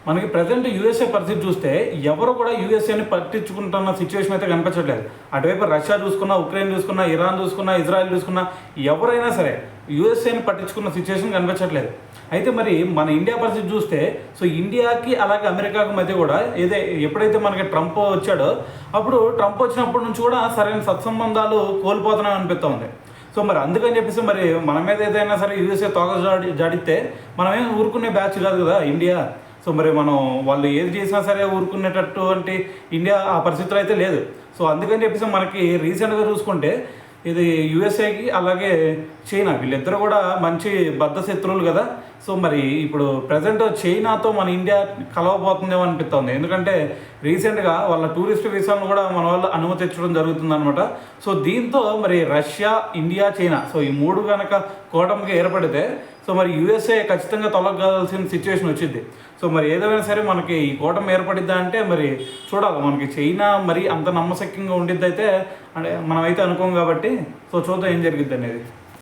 మనకి present USA పరిస్థితి చూస్తే ఎవరు కూడా యూఎస్ఏని పట్టించుకుంటున్న సిచ్యువేషన్ అయితే కనిపించట్లేదు. అటువైపు రష్యా చూసుకున్నా, ఉక్రెయిన్ చూసుకున్నా, ఇరాన్ చూసుకున్నా, ఇజ్రాయెల్ చూసుకున్నా, ఎవరైనా సరే యూఎస్ఏని పట్టించుకున్న సిచ్యువేషన్ కనిపించట్లేదు. అయితే మరి మన ఇండియా పరిస్థితి చూస్తే సో ఇండియాకి అలాగే అమెరికాకి మధ్య కూడా ఎప్పుడైతే మనకి ట్రంప్ వచ్చాడో అప్పుడు ట్రంప్ వచ్చినప్పటి నుంచి కూడా సరైన సత్సంబంధాలు కోల్పోతున్నాం అనిపిస్తుంది. సో మరి అందుకని చెప్పేసి మరి మన మీద ఏదైనా సరే యూఎస్ఏ తోక జాడితే మనమేం ఊరుకునే బ్యాచ్ కాదు కదా ఇండియా. సో మరి మనం వాళ్ళు ఏది చేసినా సరే ఊరుకునేటట్టు అంటే ఇండియా ఆ పరిస్థితులు అయితే లేదు. సో అందుకని చెప్పేసి మనకి రీసెంట్గా చూసుకుంటే ఇది యూఎస్ఏకి అలాగే చైనా వీళ్ళిద్దరు కూడా మంచి బద్ధ శత్రువులు కదా. సో మరి ఇప్పుడు ప్రజెంట్ చైనాతో మన ఇండియా కలవబోతుందేమో అనిపిస్తుంది. ఎందుకంటే రీసెంట్గా వాళ్ళ టూరిస్ట్ వీసాలను కూడా మన వాళ్ళు అనుమతించడం జరుగుతుందన్నమాట. సో దీంతో మరి రష్యా, ఇండియా, చైనా సో ఈ మూడు కనుక కూటమికి ఏర్పడితే సో మరి యూఎస్ఏ ఖచ్చితంగా తొలగాల్సిన సిచ్యువేషన్ వచ్చింది. సో మరి ఏదైనా సరే మనకి ఈ కూటమి ఏర్పడిద్దా అంటే మరి చూడాలి. మనకి చైనా మరి అంత నమ్మశక్యంగా ఉండిద్ది అయితే అంటే మనమైతే అనుకోం కాబట్టి సో చూద్దాం ఏం జరిగిద్ది అనేది.